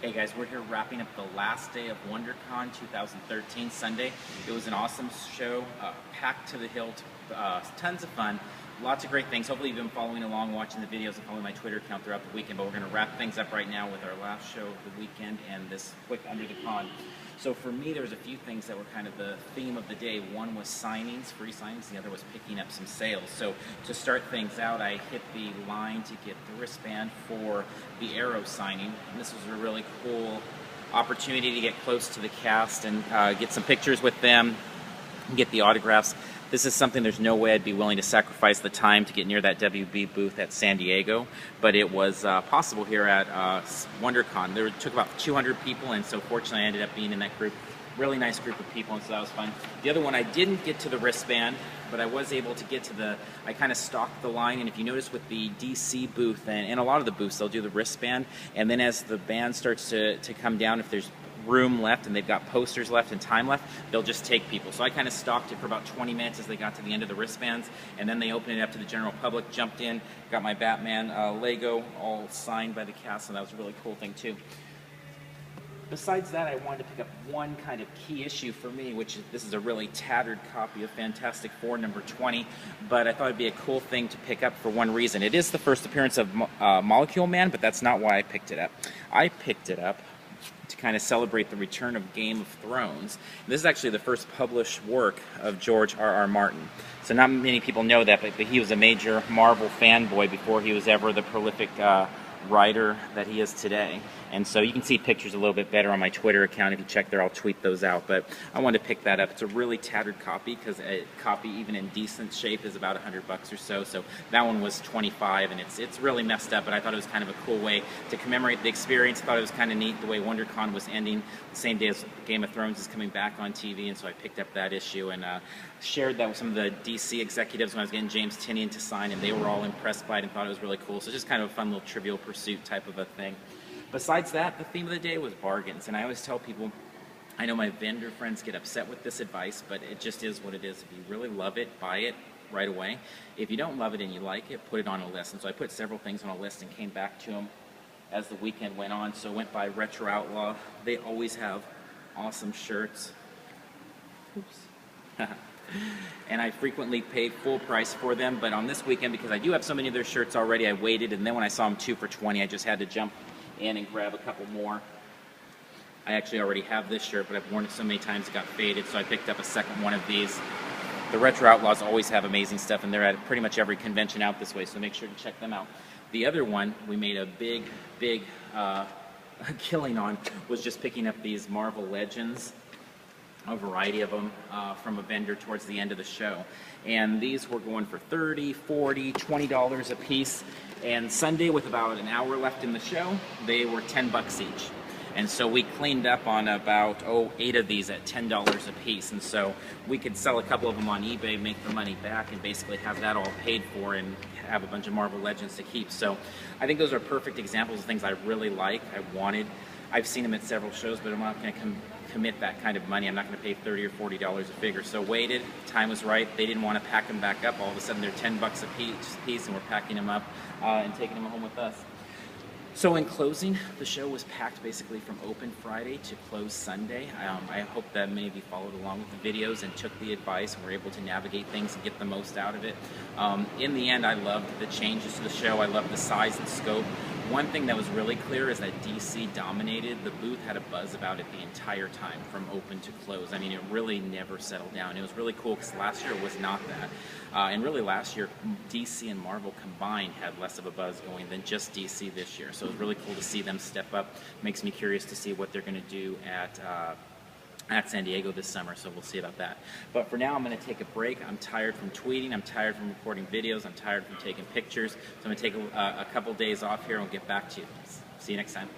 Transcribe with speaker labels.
Speaker 1: Hey guys, we're here wrapping up the last day of WonderCon 2013, Sunday. It was an awesome show, packed to the hilt, tons of fun, lots of great things. Hopefully you've been following along, watching the videos, and following my Twitter account throughout the weekend, but we're going to wrap things up right now with our last show of the weekend and this quick under the con. So for me, there was a few things that were kind of the theme of the day. One was signings, free signings. The other was picking up some sales. So to start things out, I hit the line to get the wristband for the Arrow signing. And this was a really cool opportunity to get close to the cast and get some pictures with them, get the autographs. This is something there's no way I'd be willing to sacrifice the time to get near that WB booth at San Diego, but it was possible here at WonderCon. There took about 200 people, and so fortunately I ended up being in that group. Really nice group of people, and so that was fun. The other one, I didn't get to the wristband, but I was able to get to the, I kind of stalked the line, and if you notice with the DC booth, and a lot of the booths, they'll do the wristband, and then as the band starts to come down, if there's room left and they've got posters left and time left, they'll just take people. So I kind of stalked it for about 20 minutes as they got to the end of the wristbands, and then they opened it up to the general public, jumped in, got my Batman Lego all signed by the cast, and that was a really cool thing too. Besides that, I wanted to pick up one kind of key issue for me, which is, this is a really tattered copy of Fantastic Four number 20, but I thought it'd be a cool thing to pick up for one reason. It is the first appearance of Molecule Man, but that's not why I picked it up. I picked it up to kind of celebrate the return of Game of Thrones. This is actually the first published work of George R.R. Martin. So not many people know that, but he was a major Marvel fanboy before he was ever the prolific writer that he is today. And so you can see pictures a little bit better on my Twitter account. If you check there, I'll tweet those out. But I wanted to pick that up. It's a really tattered copy, because a copy even in decent shape is about $100 or so. So that one was $25, and it's really messed up, but I thought it was kind of a cool way to commemorate the experience. I thought it was kind of neat the way WonderCon was ending the same day as Game of Thrones is coming back on TV, and so I picked up that issue and shared that with some of the DC executives when I was getting James Tynion to sign, and they were all impressed by it and thought it was really cool. So just kind of a fun little Trivial Pursuit type of a thing. Besides that, the theme of the day was bargains, and I always tell people, I know my vendor friends get upset with this advice, but it just is what it is. If you really love it, buy it right away. If you don't love it and you like it, put it on a list. And so I put several things on a list and came back to them as the weekend went on. So I went by Retro Outlaw. They always have awesome shirts. Oops. And I frequently pay full price for them, but on this weekend, because I do have so many of their shirts already, I waited, and then when I saw them 2 for $20, I just had to jump in and grab a couple more. I actually already have this shirt, but I've worn it so many times it got faded, so I picked up a second one of these. The Retro Outlaws always have amazing stuff, and they're at pretty much every convention out this way, so make sure to check them out. The other one we made a big killing on was just picking up these Marvel Legends, a variety of them from a vendor towards the end of the show. And these were going for $30, $40, $20 a piece. And Sunday, with about an hour left in the show, they were $10 each. And so we cleaned up on about 8 of these at $10 a piece. And so we could sell a couple of them on eBay, make the money back, and basically have that all paid for and have a bunch of Marvel Legends to keep. So I think those are perfect examples of things I really like, I wanted. I've seen them at several shows, but I'm not going to commit that kind of money. I'm not going to pay $30 or $40 a figure. So waited, time was right. They didn't want to pack them back up. All of a sudden they're $10 a piece, and we're packing them up and taking them home with us. So in closing, the show was packed basically from open Friday to close Sunday. I hope that many of you followed along with the videos and took the advice and were able to navigate things and get the most out of it. In the end, I loved the changes to the show. I loved the size and scope. One thing that was really clear is that DC dominated. The booth had a buzz about it the entire time, from open to close. I mean, it really never settled down. It was really cool, because last year was not that. And really last year, DC and Marvel combined had less of a buzz going than just DC this year. So it was really cool to see them step up. Makes me curious to see what they're going to do at San Diego this summer, so we'll see about that. But for now, I'm going to take a break. I'm tired from tweeting, I'm tired from recording videos, I'm tired from taking pictures, so I'm going to take a couple days off here and we'll get back to you. See you next time.